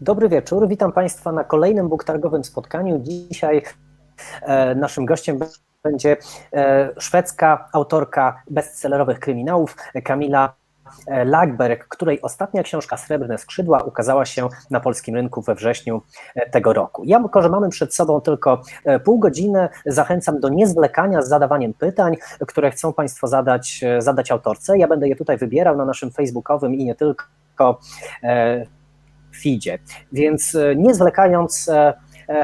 Dobry wieczór, witam Państwa na kolejnym BookTargowym spotkaniu. Dzisiaj naszym gościem będzie szwedzka autorka bestsellerowych kryminałów Camilla Läckberg, której ostatnia książka Srebrne skrzydła ukazała się na polskim rynku we wrześniu tego roku. Ja, jako że mamy przed sobą tylko pół godziny, zachęcam do niezwlekania z zadawaniem pytań, które chcą Państwo zadać autorce. Ja będę je tutaj wybierał na naszym facebookowym i nie tylko feedzie. Więc nie zwlekając,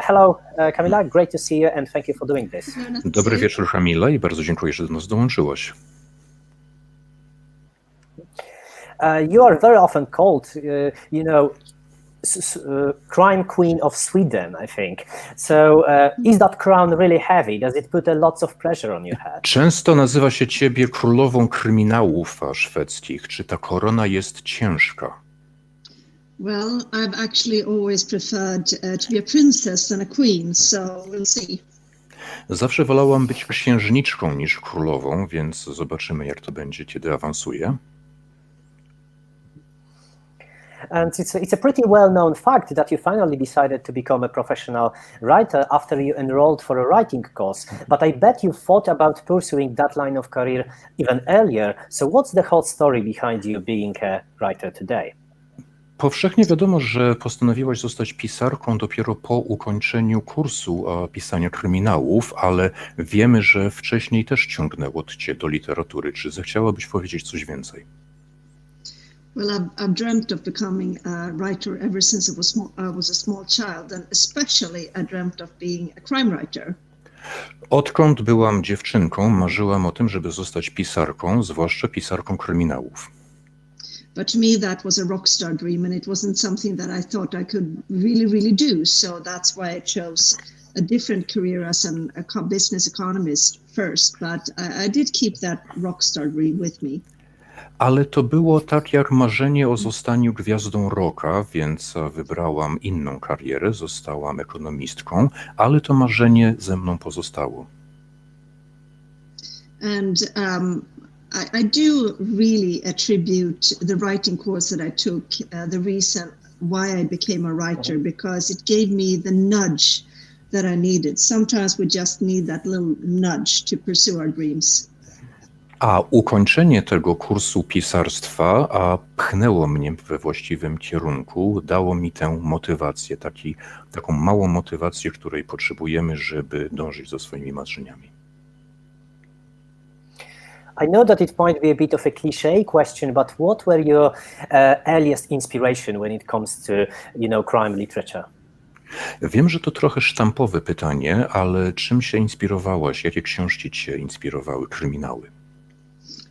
hello Camilla, great to see you and thank you for doing this. Dobry wieczór Camilla i bardzo dziękuję, że do nas dołączyłaś. You are very often called, crime queen of Sweden, I think. So is that crown really heavy? Does it put a lot of pressure on your head? Często nazywa się ciebie królową kryminałów szwedzkich. Czy ta korona jest ciężka? Well, I've actually always preferred to be a princess than a queen, so we'll see. Zawsze wolałam być księżniczką niż królową, więc zobaczymy, jak to będzie, kiedy awansuję. And it's a pretty well-known fact that you finally decided to become a professional writer after you enrolled for a writing course. But I bet you thought about pursuing that line of career even earlier. So what's the whole story behind you being a writer today? Powszechnie wiadomo, że postanowiłaś zostać pisarką dopiero po ukończeniu kursu pisania kryminałów, ale wiemy, że wcześniej też ciągnęło cię do literatury. Czy zechciałabyś powiedzieć coś więcej? Well, I've dreamt of becoming a writer ever since I was a small child, and especially I dreamt of being a crime writer. Odkąd byłam dziewczynką, marzyłam o tym, żeby zostać pisarką, zwłaszcza pisarką kryminałów. But to me that was a rockstar dream, and it wasn't something that I thought I could really do. So that's why I chose a different career as a business economist first. But I did keep that rockstar dream with me. Ale to było tak jak marzenie o zostaniu gwiazdą rocka, więc wybrałam inną karierę, zostałam ekonomistką, ale to marzenie ze mną pozostało. And I do really attribute the writing course that I took, the reason why I became a writer, because it gave me the nudge that I needed. Sometimes we just need that little nudge to pursue our dreams. A ukończenie tego kursu pisarstwa pchnęło mnie we właściwym kierunku, dało mi tę motywację, taką małą motywację, której potrzebujemy, żeby dążyć za swoimi marzeniami. I know that it might be a bit of a cliché question, but what were your earliest inspiration when it comes to, crime literature? Wiem, że to trochę sztampowe pytanie, ale czym się inspirowałaś? Jakie książki cię inspirowały, kryminały?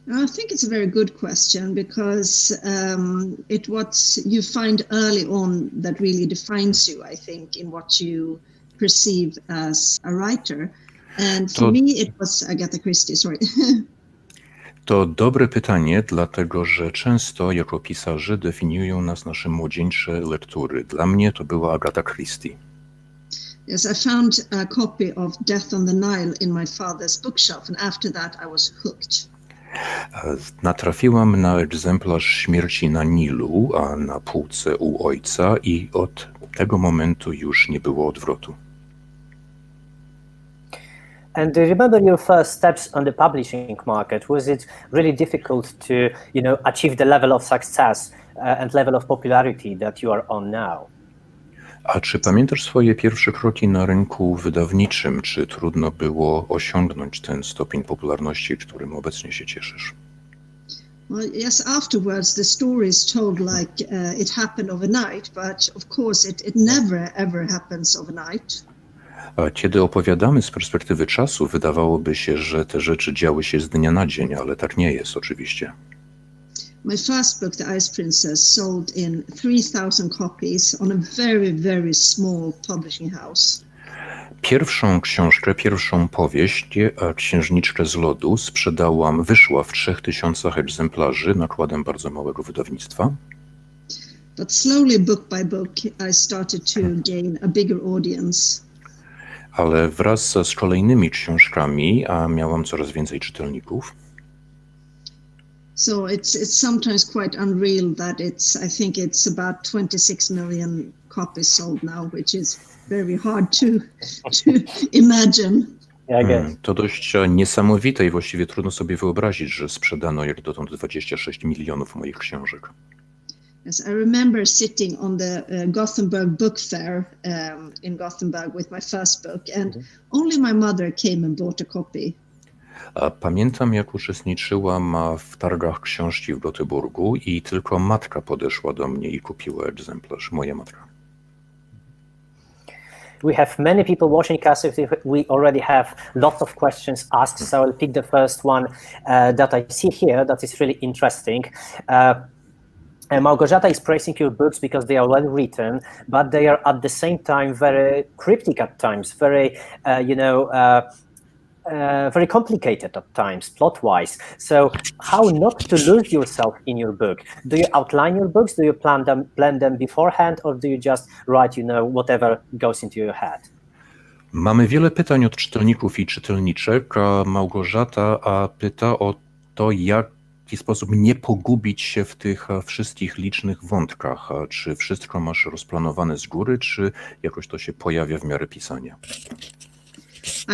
I think it's a very good question because what you find early on that really defines you, I think, in what you perceive as a writer. And for me it was Agatha Christie, sorry. To dobre pytanie, dlatego że często jako pisarze definiują nas nasze młodzieńcze lektury. Dla mnie to była Agatha Christie. Yes, I found a copy of Death on the Nile in my father's bookshelf, and after that I was hooked. Natrafiłam na egzemplarz Śmierci na Nilu, a na półce u ojca i od tego momentu już nie było odwrotu. And do you remember your first steps on the publishing market? Was it really difficult to, achieve the level of success and level of popularity that you are on now? A czy pamiętasz swoje pierwsze kroki na rynku wydawniczym? Czy trudno było osiągnąć ten stopień popularności, którym obecnie się cieszysz? Well, yes, afterwards the story is told like it happened overnight, but of course it never ever happens overnight. A kiedy opowiadamy z perspektywy czasu, wydawałoby się, że te rzeczy działy się z dnia na dzień, ale tak nie jest oczywiście. My first book, The Ice Princess, sold in 3,000 copies on a very small publishing house. Pierwszą książkę, pierwszą powieść, Księżniczkę z lodu, wyszła w 3000 egzemplarzy nakładem bardzo małego wydawnictwa. But slowly, book by book, I started to gain a bigger audience. Ale wraz z kolejnymi książkami miałam coraz więcej czytelników. So it's sometimes quite unreal that I think it's about 26 million copies sold now, which is very hard to imagine. To dość niesamowite i właściwie trudno sobie wyobrazić, że sprzedano jak dotąd 26 milionów moich książek. Yes, I remember sitting on the Gothenburg Book Fair in Gothenburg with my first book, and only my mother came and bought a copy. Pamiętam, jak uczestniczyłam w targach książki w Gotyburgu i tylko matka podeszła do mnie i kupiła egzemplarz, moja matka. We have many people watching us. We already have lots of questions asked, so I'll pick the first one that I see here that is really interesting. Małgorzata is praising your books because they are well written, but they are at the same time very cryptic at times, very, very complicated at times, plot-wise. So how not to lose yourself in your book? Do you outline your books? Do you plan them beforehand? Or do you just write, whatever goes into your head? Mamy wiele pytań od czytelników i czytelniczek. Małgorzata pyta o to, w jaki sposób nie pogubić się w tych wszystkich licznych wątkach. Czy wszystko masz rozplanowane z góry, czy jakoś to się pojawia w miarę pisania?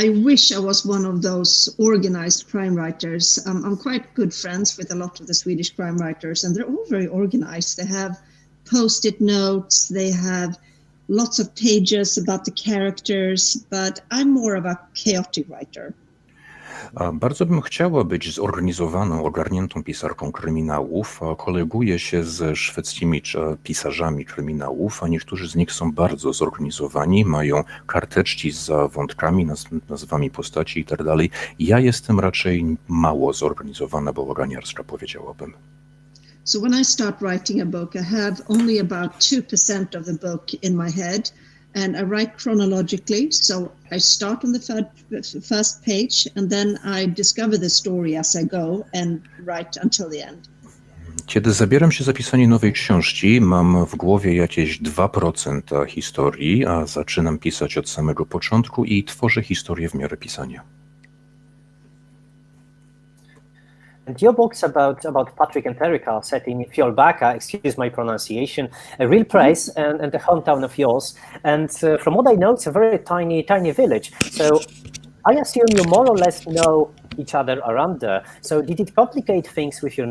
I wish I was one of those organized crime writers. I'm quite good friends with a lot of the Swedish crime writers, and they're all very organized. They have post-it notes, they have lots of pages about the characters, but I'm more of a chaotic writer. Bardzo bym chciała być zorganizowaną, ogarniętą pisarką kryminałów. Koleguję się ze szwedzkimi pisarzami kryminałów, a niektórzy z nich są bardzo zorganizowani, mają karteczki z wątkami, nazwami postaci i tak dalej. Ja jestem raczej mało zorganizowana, bałaganiarska, powiedziałabym. So when I start writing a book, I have only about 2% of the book in my head. And I write chronologically, so I start on the first page, and then I discover the story as I go and write until the end. Kiedy zabieram się za pisanie nowej książki, mam w głowie jakieś 2% historii, a zaczynam pisać od samego początku i tworzę historię w miarę pisania. And your book's about Patrick and Erica set in Fjällbacka, excuse my pronunciation, a real place and the hometown of yours. And from what I know, it's a very tiny village. So I assume you more or less know each other around there. So did it complicate things with your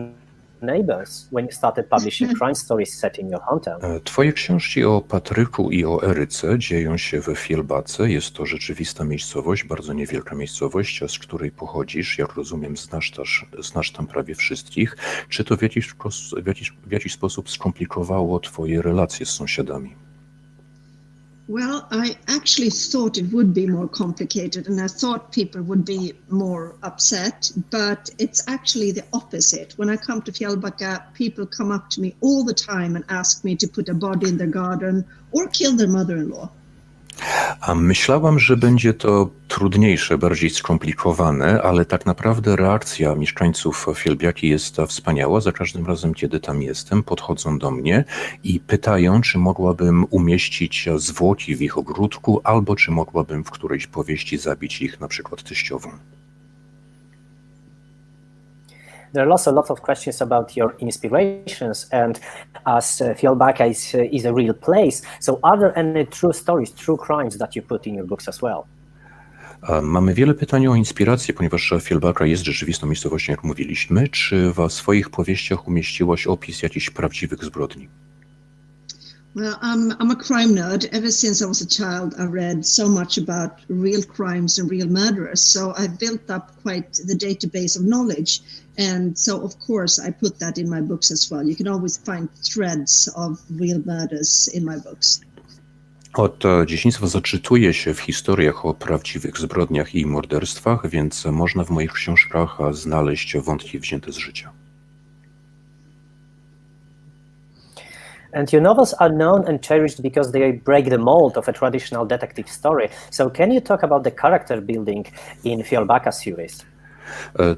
neighbors when you started publishing crime stories set in your hometown? Twoje książki o Patryku i o Eryce dzieją się we Fjällbacce. Jest to rzeczywista miejscowość, bardzo niewielka miejscowość, z której pochodzisz. Jak rozumiem, znasz tam prawie wszystkich. Czy to w jakiś sposób skomplikowało twoje relacje z sąsiadami? Well, I actually thought it would be more complicated, and I thought people would be more upset, but it's actually the opposite. When I come to Fjällbacka, people come up to me all the time and ask me to put a body in their garden or kill their mother-in-law. A myślałam, że będzie to trudniejsze, bardziej skomplikowane, ale tak naprawdę reakcja mieszkańców Fjällbacki jest wspaniała. Za każdym razem, kiedy tam jestem, podchodzą do mnie i pytają, czy mogłabym umieścić zwłoki w ich ogródku, albo czy mogłabym w którejś powieści zabić ich, na przykład teściową. There are also lots of questions about your inspirations, and as Fjällbacka is a real place, so are there any true stories, true crimes that you put in your books as well? Mamy wiele pytań o inspirację, ponieważ Fjällbacka jest rzeczywistą miejscowością, jak mówiliśmy. Czy w swoich powieściach umieściłaś opis jakichś prawdziwych zbrodni? Well, I'm a crime nerd. Ever since I was a child, I read so much about real crimes and real murderers. So I built up quite the database of knowledge. And so, of course, I put that in my books as well. You can always find threads of real murders in my books. Od dzieciństwa zaczytuję się w historiach o prawdziwych zbrodniach i morderstwach, więc można w moich książkach znaleźć wątki wzięte z życia. And your novels are known and cherished because they break the mold of a traditional detective story. So can you talk about the character building in Fjällbacka series?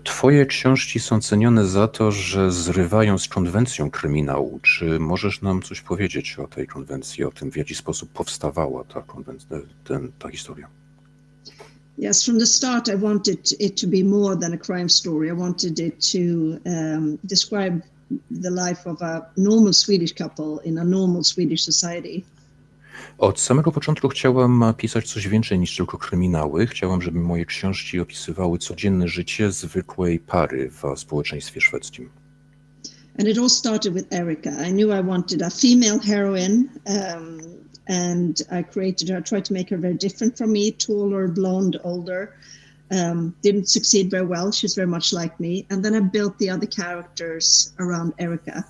Twoje książki są cenione za to, że zrywają z konwencją kryminału. Czy możesz nam coś powiedzieć o tej konwencji, o tym, w jaki sposób powstawała ta historia? Yes, from the start, I wanted it to be more than a crime story. I wanted it to describe the life of a normal Swedish couple in a normal Swedish society. Od samego początku chciałam pisać coś więcej niż tylko kryminały. Chciałam, żeby moje książki opisywały codzienne życie zwykłej pary w społeczeństwie szwedzkim. And it all started with Erica. I knew I wanted a female heroine, and I created her, tried to make her very different from me, taller, blonde, older. Didn't succeed very well. She's very much like me. And then I built the other characters around Erica.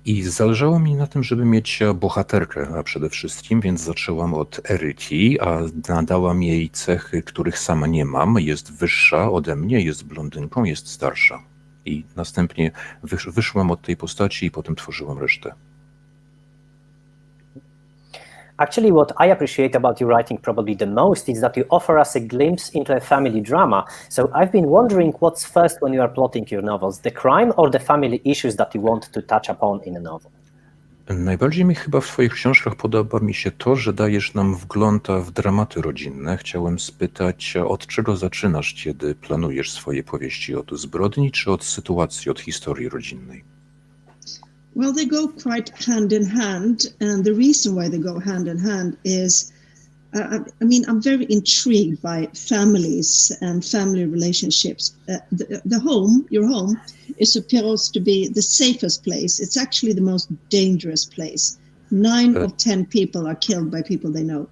I zależało mi na tym, żeby mieć bohaterkę przede wszystkim, więc zaczęłam od Eryki, a nadałam jej cechy, których sama nie mam. Jest wyższa ode mnie, jest blondynką, jest starsza. I następnie wyszłam od tej postaci i potem tworzyłam resztę. Actually, what I appreciate about your writing probably the most is that you offer us a glimpse into a family drama. So I've been wondering what's first when you are plotting your novels, the crime or the family issues that you want to touch upon in a novel? Najbardziej mi chyba w twoich książkach podoba mi się to, że dajesz nam wgląd w dramaty rodzinne. Chciałem spytać, od czego zaczynasz, kiedy planujesz swoje powieści? Od zbrodni czy od sytuacji, od historii rodzinnej? Well, they go quite hand in hand, and the reason why they go hand in hand is, I mean, I'm very intrigued by families and family relationships. The home, your home, is supposed to be the safest place. It's actually the most dangerous place. 9 of 10 people are killed by people they know.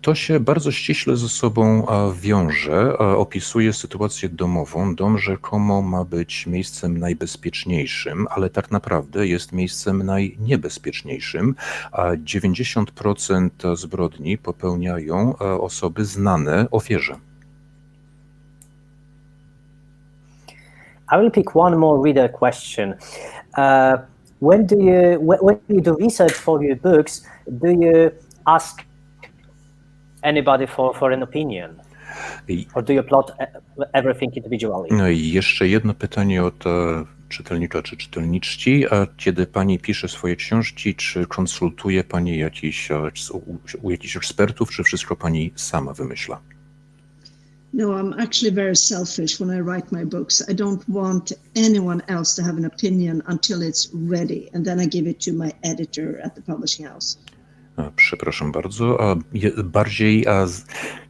To się bardzo ściśle ze sobą wiąże, opisuje sytuację domową. Dom rzekomo ma być miejscem najbezpieczniejszym, ale tak naprawdę jest miejscem najniebezpieczniejszym, a 90% zbrodni popełniają osoby znane ofierze. I will pick one more reader question. When you do research for your books, do you ask anybody for an opinion? Or do you plot everything individually? No i jeszcze jedno pytanie od czytelnika czy czytelniczki. Kiedy pani pisze swoje książki, czy konsultuje pani u jakichś ekspertów, czy wszystko pani sama wymyśla? No, I'm actually very selfish when I write my books. I don't want anyone else to have an opinion until it's ready, and then I give it to my editor at the publishing house. Przepraszam bardzo,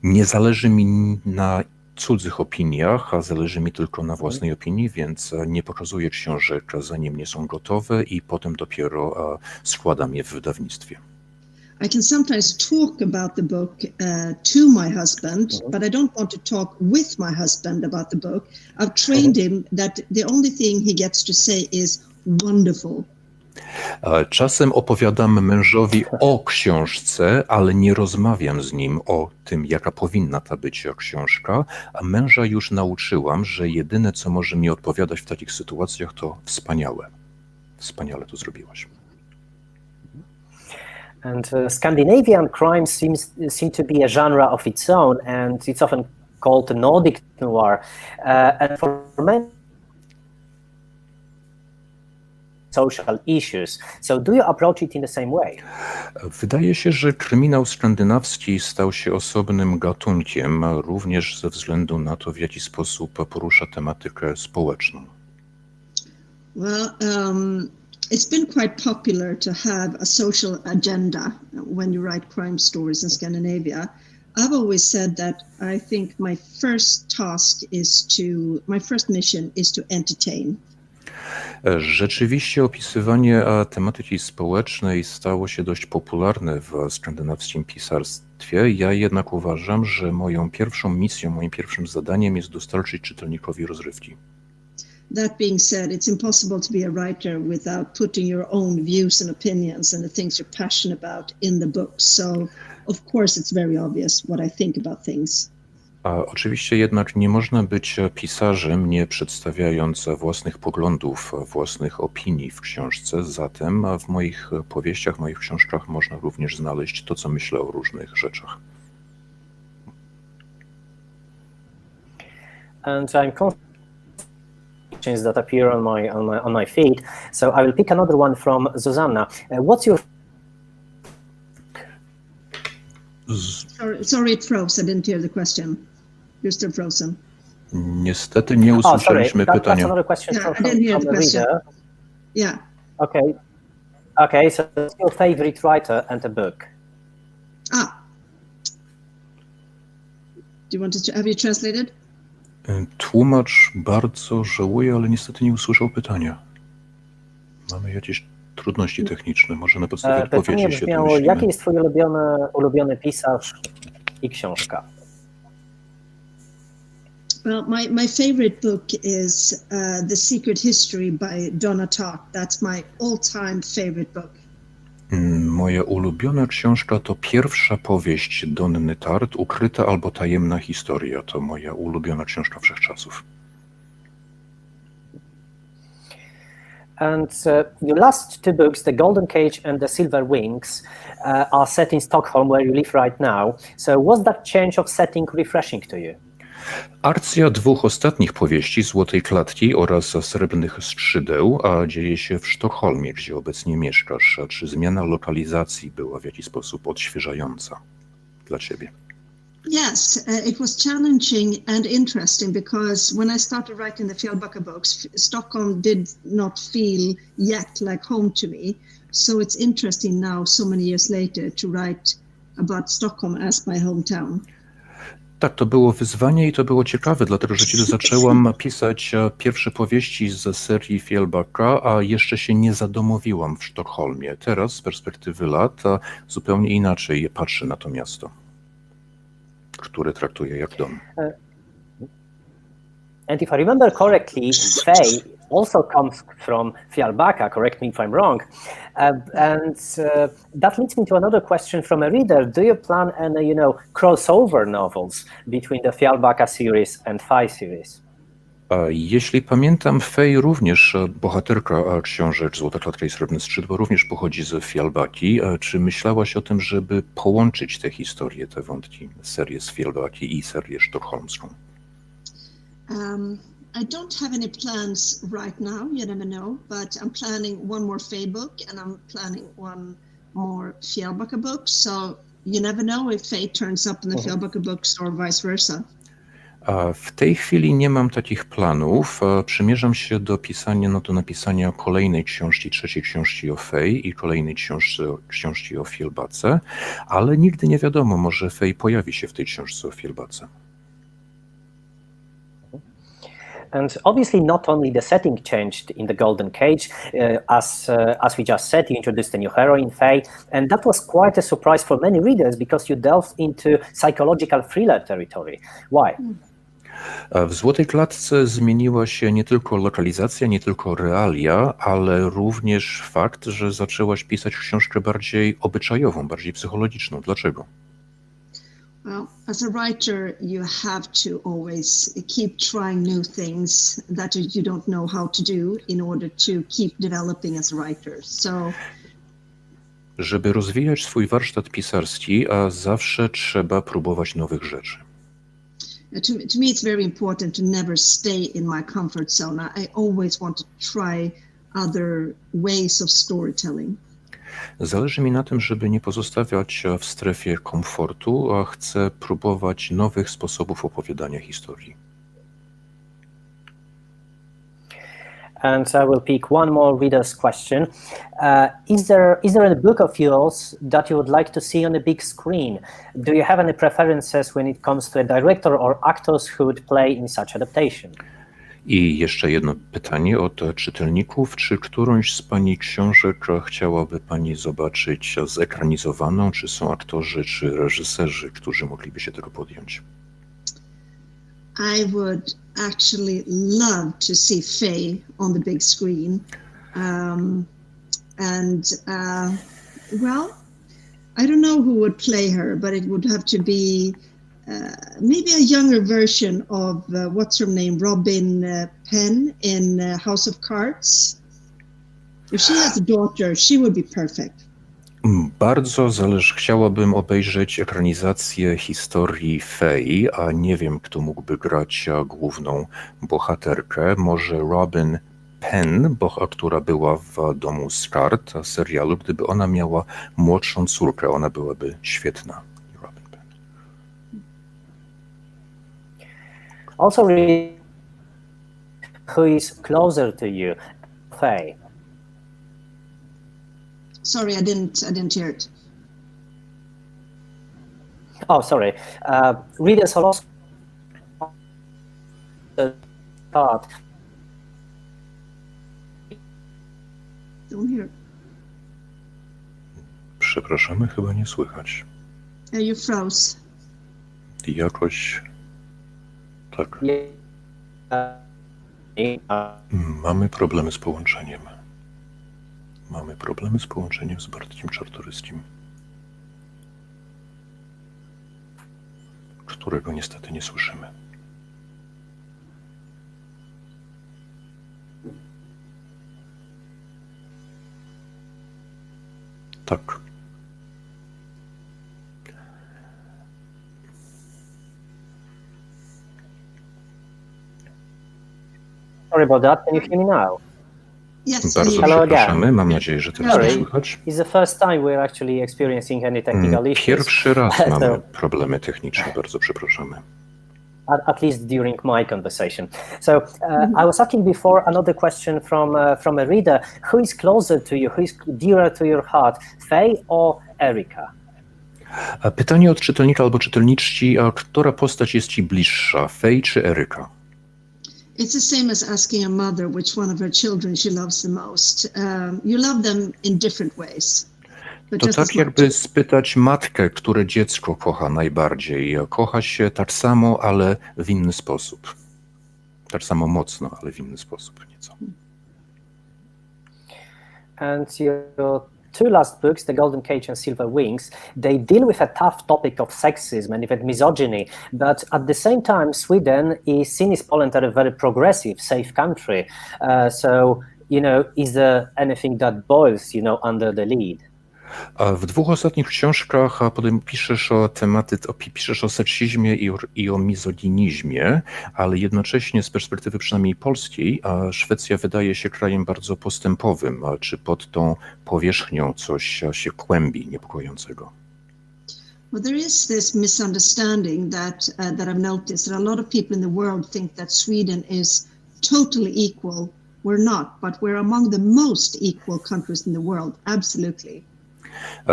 nie zależy mi na cudzych opiniach, a zależy mi tylko na własnej opinii, więc nie pokazuję książek, zanim nie są gotowe i potem dopiero składam je w wydawnictwie. I can sometimes talk about the book to my husband, but I don't want to talk with my husband about the book. I've trained him that the only thing he gets to say is wonderful. Czasem opowiadam mężowi o książce, ale nie rozmawiam z nim o tym, jaka powinna ta być książka, a męża już nauczyłam, że jedyne, co może mi odpowiadać w takich sytuacjach, to wspaniałe. Wspaniale to zrobiłaś. And Scandinavian crime seem to be a genre of its own, and it's often called Nordic noir. And for many social issues. So do you approach it in the same way? Wydaje się, że kryminał skandynawski stał się osobnym gatunkiem, również ze względu na to, w jaki sposób porusza tematykę społeczną. Well, it's been quite popular to have a social agenda when you write crime stories in Scandinavia. I've always said that I think my first mission is to entertain. Rzeczywiście opisywanie tematyki społecznej stało się dość popularne w skandynawskim pisarstwie. Ja jednak uważam, że moją pierwszą misją, moim pierwszym zadaniem jest dostarczyć czytelnikowi rozrywki. That being said, it's impossible to be a writer without putting your own views and opinions and the things you're passionate about in the book. So, of course, it's very obvious what I think about things. A oczywiście jednak nie można być pisarzem, nie przedstawiając własnych poglądów, własnych opinii w książce. Zatem w moich powieściach, moich książkach można również znaleźć to, co myślę o różnych rzeczach. And I'm questions that appear on my feed. So I will pick another one from Zuzanna. What's your Sorry, it froze. I didn't hear the question. You're still frozen. Niestety nie usłyszeliśmy pytania. That's another question Yeah, from I didn't hear the the question. reader. Yeah. Okay, so what's your favorite writer and a book? Do you want to, have you translated? Tłumacz bardzo żałuje, ale niestety nie usłyszał pytania. Mamy jakieś trudności techniczne, może na podstawie Pytanie odpowiedzi się brzmiało, domyślimy. jaki jest twój ulubiony pisarz i książka? Well, my favorite book is The Secret History by Donna Tartt. That's my all-time favorite book. Moja ulubiona książka to pierwsza powieść Donny Tartt, Ukryta albo tajemna historia. To moja ulubiona książka wszechczasów. And your last two books, The Golden Cage and The Silver Wings, are set in Stockholm, where you live right now. So was that change of setting refreshing to you? Akcja dwóch ostatnich powieści, Złotej Klatki oraz Srebrnych Strzydeł, a dzieje się w Sztokholmie, gdzie obecnie mieszkasz. A czy zmiana lokalizacji była w jakiś sposób odświeżająca dla ciebie? Yes, it was challenging and interesting because when I started writing the Fjällbacka books, Stockholm did not feel yet like home to me. So it's interesting now, so many years later, to write about Stockholm as my hometown. Tak, to było wyzwanie i to było ciekawe, dlatego że kiedy zaczęłam pisać pierwsze powieści z serii Fjällbacka, a jeszcze się nie zadomowiłam w Sztokholmie. Teraz z perspektywy lat zupełnie inaczej patrzę na to miasto, które traktuję jak dom. And if I remember correctly, Faye also comes from Fjällbacka, correct me if I'm wrong. That leads me to another question from a reader. Do you plan any, crossover novels between the Fjällbacka series and Faye series? Jeśli pamiętam, Faye również, bohaterka książek Złota Klatka i Srebrne Skrzydła, również pochodzi z Fjällbacki. Czy myślałaś o tym, żeby połączyć te historie, te wątki, serię z Fjällbacki i serię sztokholmską? I don't have any plans right now, you never know, but I'm planning one more Faye book and I'm planning one more Fjällbacka book, so you never know if Faye turns up in the Fjällbacka books or vice versa. W tej chwili nie mam takich planów. Przymierzam się do napisania kolejnej książki, trzeciej książki o Faye i kolejnej książki o Fjällbacce, ale nigdy nie wiadomo, może Faye pojawi się w tej książce o Fjällbacce. And obviously not only the setting changed in The Golden Cage, as we just said, you introduced a new heroine, Faye, and that was quite a surprise for many readers because you delved into psychological thriller territory. Why? W Złotej Klatce zmieniła się nie tylko lokalizacja, nie tylko realia, ale również fakt, że zaczęłaś pisać książkę bardziej obyczajową, bardziej psychologiczną. Dlaczego? Well, as a writer, you have to always keep trying new things that you don't know how to do in order to keep developing as a writer. So, żeby rozwijać swój warsztat pisarski, a zawsze trzeba próbować nowych rzeczy. To me, it's very important to never stay in my comfort zone. I always want to try other ways of storytelling. Zależy mi na tym, żeby nie pozostawiać w strefie komfortu, a chcę próbować nowych sposobów opowiadania historii. And I will pick one more reader's question. Is there a book of yours that you would like to see on a big screen? Do you have any preferences when it comes to a director or actors who would play in such adaptation? I jeszcze jedno pytanie od czytelników. Czy którąś z pani książek chciałaby pani zobaczyć zekranizowaną? Czy są aktorzy, czy reżyserzy, którzy mogliby się tego podjąć? I would actually love to see Faye on the big screen. Well, I don't know who would play her, but it would have to be maybe a younger version of what's her name, Robin Penn in House of Cards. If she has a daughter, she would be perfect. Bardzo chciałabym obejrzeć ekranizację historii Faye, a nie wiem, kto mógłby grać główną bohaterkę. Może Robin Penn, która była w Domu z kart serialu, gdyby ona miała młodszą córkę, ona byłaby świetna. Robin. Also read who is closer to you, Faye. Sorry, I didn't hear it. Oh, sorry. Readers are also part. Don't hear. Przepraszamy, chyba nie słychać. You froze. Jakoś... Tak. Yeah. Mamy problemy z połączeniem. Mamy problemy z połączeniem z Bartkiem Czartoryskim, którego niestety nie słyszymy. Tak. Sorry about that. Can you hear me now? Yes. Bardzo Hello przepraszamy. again. Mam nadzieję, że teraz Sorry. mnie słychać. It's the first time we're actually experiencing any technical issues. Pierwszy raz So- mamy problemy techniczne. Bardzo przepraszamy. at least during my conversation. So I was asking before another question from a reader. Who is closer to you? Who is dearer to your heart, Faye or Erika? A pytanie od czytelnika albo czytelniczki, a która postać jest ci bliższa, Faye czy Eryka? It's the same as asking a mother which one of her children she loves the most. You love them in different ways. But To just as tak much. jakby spytać matkę, które dziecko kocha najbardziej. Kocha się tak samo, ale w inny sposób. Tak samo mocno, ale w inny sposób nieco. And your two last books, The Golden Cage and Silver Wings, they deal with a tough topic of sexism and even misogyny, but at the same time, Sweden is seen as Poland as a very progressive, safe country. So, is there anything that boils, under the lead? A w dwóch ostatnich książkach potem piszesz o tematy, piszesz o seksizmie i o mizoginizmie, ale jednocześnie z perspektywy przynajmniej polskiej, Szwecja wydaje się krajem bardzo postępowym. Czy pod tą powierzchnią coś się kłębi niepokojącego? Well, there is this misunderstanding that I've noticed that a lot of people in the world think that Sweden is totally equal. We're not, but we're among the most equal countries in the world, absolutely.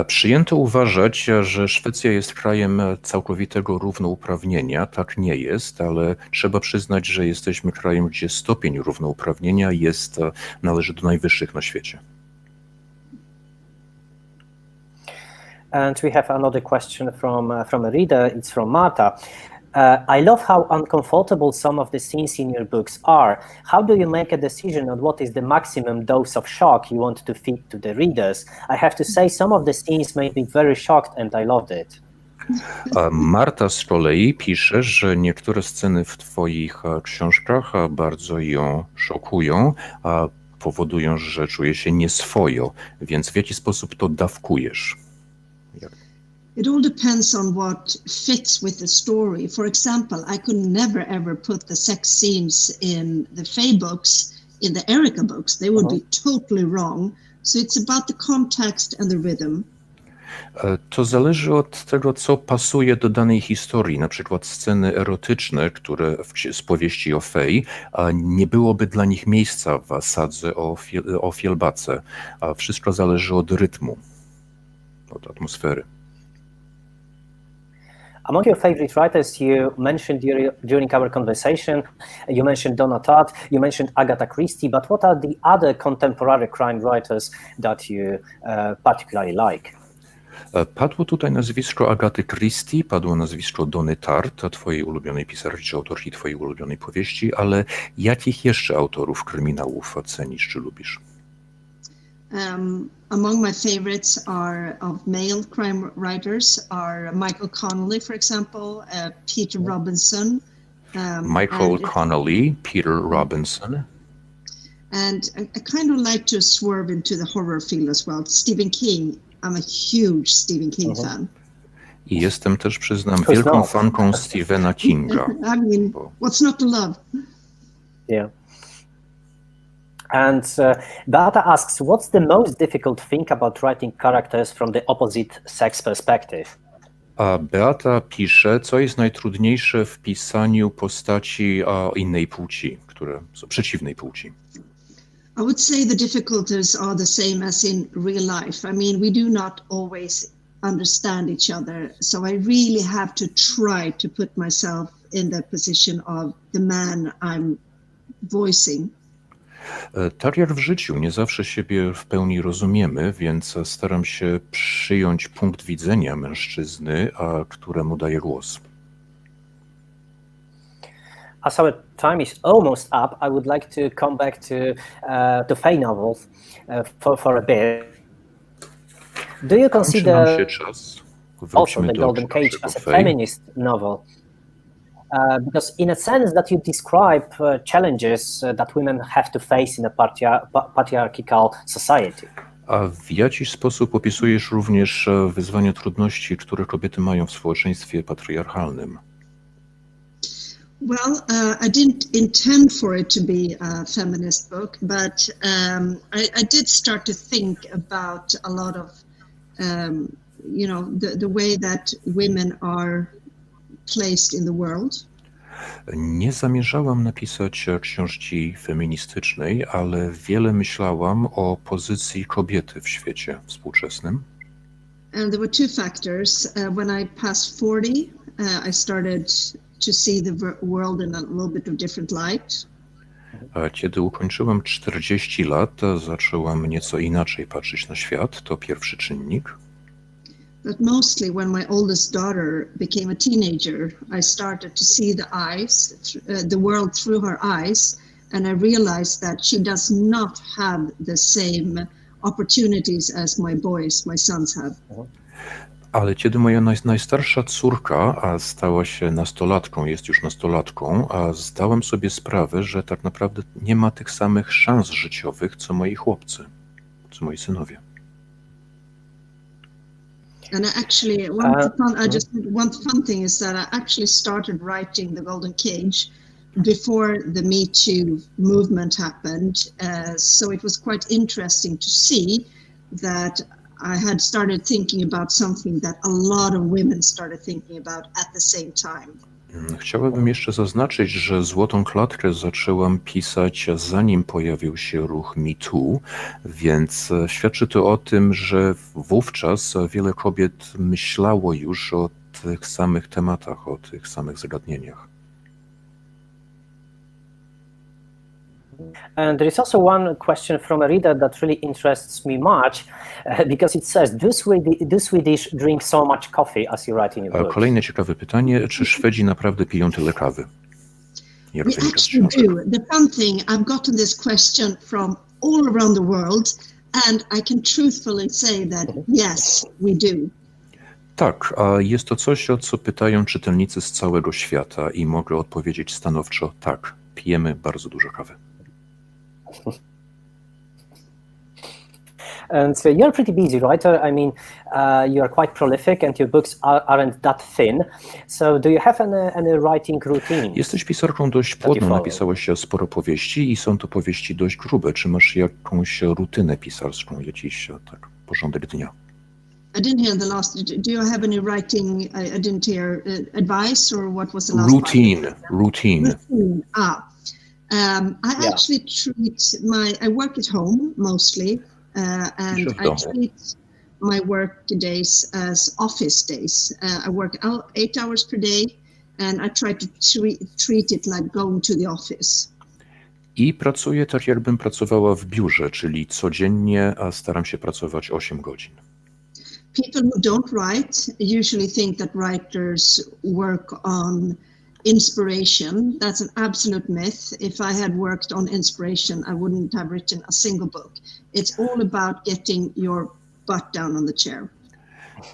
Przyjęto uważać, że Szwecja jest krajem całkowitego równouprawnienia. Tak nie jest, ale trzeba przyznać, że jesteśmy krajem, gdzie stopień równouprawnienia należy do najwyższych na świecie. And we have another question from a reader. It's from Marta. I love how uncomfortable some of the scenes in your books are. How do you make a decision on what is the maximum dose of shock you want to feed to the readers? I have to say, some of the scenes made me very shocked and I loved it. Marta z kolei pisze, że niektóre sceny w twoich książkach bardzo ją szokują, a powodują, że czuje się nieswojo. Więc w jaki sposób to dawkujesz? It all depends on what fits with the story. For example, I could never ever put the sex scenes in the Faye books, in the Erika books. They would be totally wrong. So it's about the context and the rhythm. To zależy od tego, co pasuje do danej historii. Na przykład sceny erotyczne, które z powieści o Faye, nie byłoby dla nich miejsca w sadze o Fjällbacce. Wszystko zależy od rytmu, od atmosfery. Among your favorite writers, you mentioned during our conversation, you mentioned Donna Tartt, you mentioned Agatha Christie, but what are the other contemporary crime writers that you particularly like? Padło tutaj nazwisko Agaty Christie, padło nazwisko Donny Tartt, twojej ulubionej pisarki czy autorki twojej ulubionej powieści, ale jakich jeszcze autorów kryminałów cenisz czy lubisz? Among my favorites of male crime writers are Michael Connelly, for example, Peter Robinson. Michael Connelly, Peter Robinson. And I kind of like to swerve into the horror field as well. Stephen King. I'm a huge Stephen King fan. I jestem też, przyznam, wielką fanką Stephena Kinga. I mean, what's not to love? Yeah. And Beata asks, what's the most difficult thing about writing characters from the opposite sex perspective? A Beata pisze, co jest najtrudniejsze w pisaniu postaci o innej płci, które są przeciwnej płci. I would say the difficulties are the same as in real life. I mean, we do not always understand each other, so I really have to try to put myself in the position of the man I'm voicing. Tak jak w życiu, nie zawsze siebie w pełni rozumiemy, więc staram się przyjąć punkt widzenia mężczyzny, któremu daję głos. As our time is almost up, I would like to come back to Fey novels for a bit. Do you Kończy nam się consider czas. also Wróćmy The do Golden Cage książek o as a Fey. feminist novel? Because in a sense that you describe challenges that women have to face in a patriarchal society. A w jakiś sposób opisujesz również wyzwania, trudności, które kobiety mają w społeczeństwie patriarchalnym? Well, I didn't intend for it to be a feminist book, but I did start to think about a lot of, the way that women are placed in the world. Nie zamierzałam napisać książki feministycznej, ale wiele myślałam o pozycji kobiety w świecie współczesnym. And there were two factors. When I passed 40, I started to see the world in a little bit of different light. A kiedy ukończyłam 40 lat, zaczęłam nieco inaczej patrzeć na świat. To pierwszy czynnik. But mostly when my oldest daughter became a teenager, I started to see the world through her eyes, and I realized that she does not have the same opportunities as my sons have. Ale kiedy moja najstarsza córka stała się nastolatką, jest już nastolatką, zdałem sobie sprawę, że tak naprawdę nie ma tych samych szans życiowych, co moi chłopcy, co moi synowie. And actually, one fun thing is that I actually started writing The Golden Cage before the Me Too movement happened. So it was quite interesting to see that I had started thinking about something that a lot of women started thinking about at the same time. Chciałabym jeszcze zaznaczyć, że Złotą Klatkę zaczęłam pisać, zanim pojawił się ruch Me Too, więc świadczy to o tym, że wówczas wiele kobiet myślało już o tych samych tematach, o tych samych zagadnieniach. And there is also one question from a reader that really interests me much, because it says, do Swedish drink so much coffee as you write in your book? Kolejne ciekawe pytanie, czy Szwedzi naprawdę piją tyle kawy? Jak We wynika z actually książek. do. The fun thing, I've gotten this question from all around the world, and I can truthfully say that yes, we do. Tak, a jest to coś, o co pytają czytelnicy z całego świata i mogę odpowiedzieć stanowczo tak, pijemy bardzo dużo kawy. And so you're a pretty busy writer. I mean, you are quite prolific and your books aren't that thin. So do you have any writing routine? Jesteś pisarką dość płodną, napisałaś sporo powieści i są to powieści dość grube. Czy masz jakąś rutynę pisarską, jakiś porządek dnia? I didn't hear the last. Do you have any writing? I didn't hear advice, or what was the last? Routine. I actually treat I work at home mostly, and I treat my work days as office days. I work 8 hours per day, and I try to treat it like going to the office. I pracuję tak, jakbym pracowała w biurze, czyli codziennie staram się pracować 8 godzin. People who don't write usually think that writers work on inspiration. That's an absolute myth. If I had worked on inspiration, I wouldn't have written a single book. It's all about getting your butt down on the chair.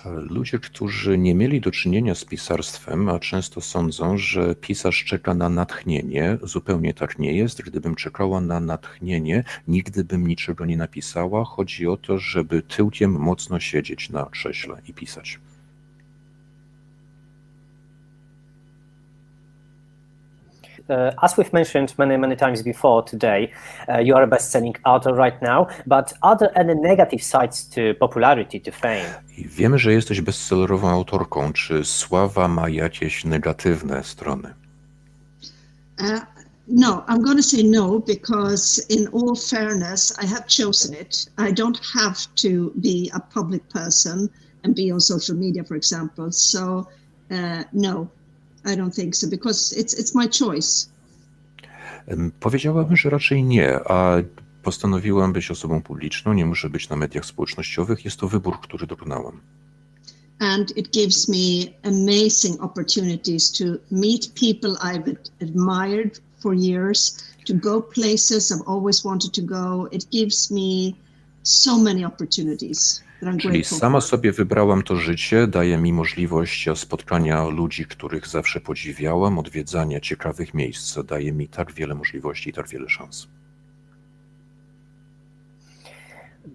Ludzie, którzy nie mieli do czynienia z pisarstwem, a często sądzą, że pisarz czeka na natchnienie. Zupełnie tak nie jest. Gdybym czekała na natchnienie, nigdy bym niczego nie napisała. Chodzi o to, żeby tyłkiem mocno siedzieć na krześle i pisać. as we've mentioned many times before today, you are a best-selling author right now, but are there any negative sides to popularity, to fame? I wiemy, że jesteś bestsellerową autorką. Czy sława ma jakieś negatywne strony? No, I'm going to say no, because in all fairness, I have chosen it. I don't have to be a public person and be on social media, for example. So, no, I don't think so, because it's my choice. Powiedziałabym, że raczej nie, a postanowiłam być osobą publiczną, nie muszę być na mediach społecznościowych. Jest to wybór, który dokonałam. And it gives me amazing opportunities to meet people I've admired for years, to go places I've always wanted to go. It gives me so many opportunities that I'm Czyli grateful sama for. sobie wybrałam to życie, daje mi możliwość spotkania ludzi, których zawsze podziwiałam, odwiedzania ciekawych miejsc, daje mi tak wiele możliwości i tak wiele szans.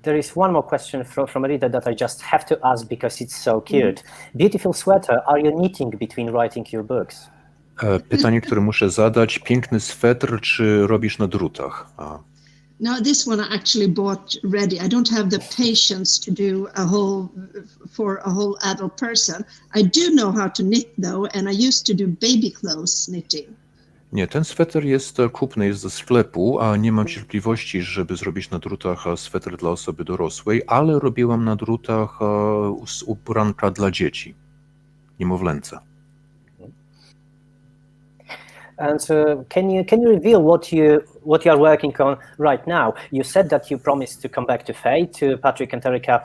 There is one more question from a reader that I just have to ask because it's so cute. Beautiful sweater, are you knitting between writing your books? Pytanie, które muszę zadać, piękny swetr, czy robisz na drutach? Now, this one I actually bought ready. I don't have the patience to do for a whole adult person. I do know how to knit though, and I used to do baby clothes knitting. Nie, ten sweter jest kupny, jest ze sklepu, a nie mam cierpliwości, żeby zrobić na drutach sweter dla osoby dorosłej, ale robiłam na drutach z ubranka dla dzieci, niemowlęce. And can you reveal what you are working on right now? You said that you promised to come back to Faye, to Patrick and Erica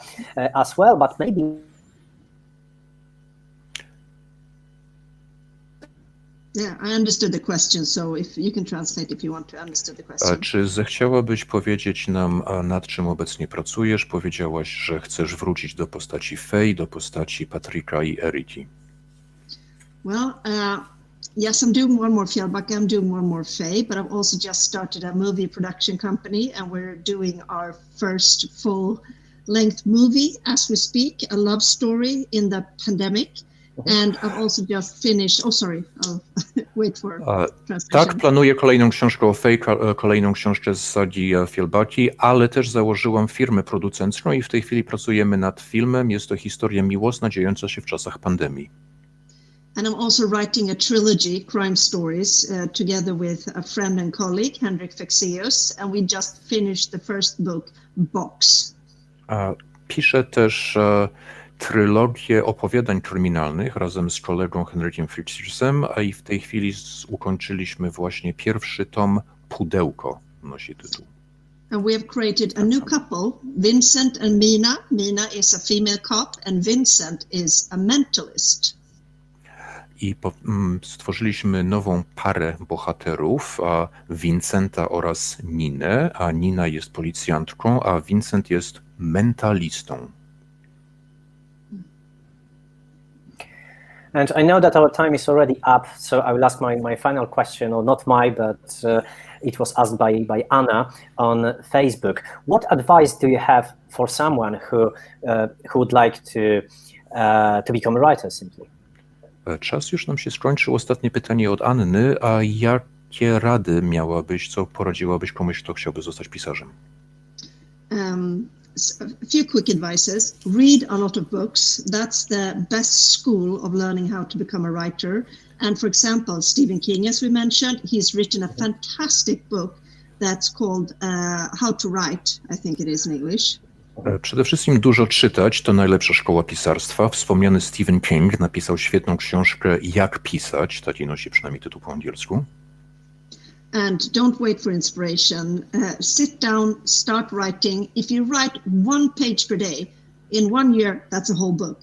as well, but maybe. Yeah, I understood the question, so if you can translate if you want to understand the question. Czy zechciałabyś powiedzieć nam, nad czym obecnie pracujesz? Powiedziałaś, że chcesz wrócić do postaci Faye, do postaci Patryka i Eriki. Well, yes, I'm doing one more Fjällbacka, I'm doing one more Faye, but I've also just started a movie production company, and we're doing our first full-length movie as we speak, a love story in the pandemic. And I've also just finished, I'll wait for translation. Tak, planuję kolejną książkę o Faye, kolejną książkę z sagi Fjällbacki, ale też założyłam firmę producencką i w tej chwili pracujemy nad filmem. Jest to historia miłosna dziejąca się w czasach pandemii. And I'm also writing a trilogy, crime stories, together with a friend and colleague, Henrik Fexeus, and we just finished the first book, Box. Piszę też trylogię opowiadań kryminalnych razem z kolegą Henrykiem Fexeusem, a i w tej chwili ukończyliśmy właśnie pierwszy tom, Pudełko nosi tytuł. And we have created a new couple, Vincent and Mina. Mina is a female cop and Vincent is a mentalist. I stworzyliśmy nową parę bohaterów, Vincenta oraz Ninę, a Nina jest policjantką, a Vincent jest mentalistą. And I know that our time is already up, so I will ask my final question, or not my, but it was asked by Anna on Facebook. What advice do you have for someone who would like to become a writer simply? Czas już nam się skończył. Ostatnie pytanie od Anny. A jakie rady miałabyś, co poradziłabyś komuś, kto chciałby zostać pisarzem? A few quick advices. Read a lot of books. That's the best school of learning how to become a writer. And for example, Stephen King, as we mentioned, he's written a fantastic book that's called How to Write, I think it is in English. Przede wszystkim dużo czytać, to najlepsza szkoła pisarstwa. Wspomniany Stephen King napisał świetną książkę Jak pisać, taki nosi przynajmniej tytuł po angielsku. And don't wait for inspiration. Sit down, start writing. If you write one page per day, in 1 year, that's a whole book.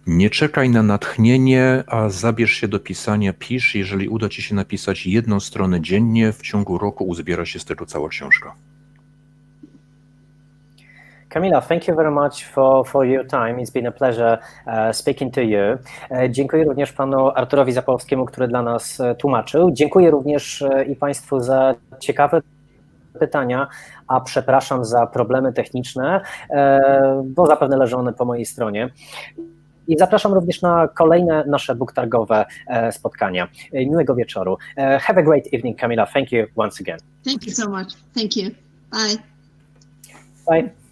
Nie czekaj na natchnienie, a zabierz się do pisania, pisz. Jeżeli uda ci się napisać 1 stronę dziennie, w ciągu roku uzbiera się z tego cała książka. Camilla, thank you very much for your time. It's been a pleasure speaking to you. Dziękuję również panu Arturowi Zapolskiemu, który dla nas tłumaczył. Dziękuję również i państwu za ciekawe pytania, a przepraszam za problemy techniczne, bo zapewne leżą one po mojej stronie. I zapraszam również na kolejne nasze booktargowe spotkania. Miłego wieczoru. Have a great evening, Camilla. Thank you once again. Thank you so much. Thank you. Bye. Bye.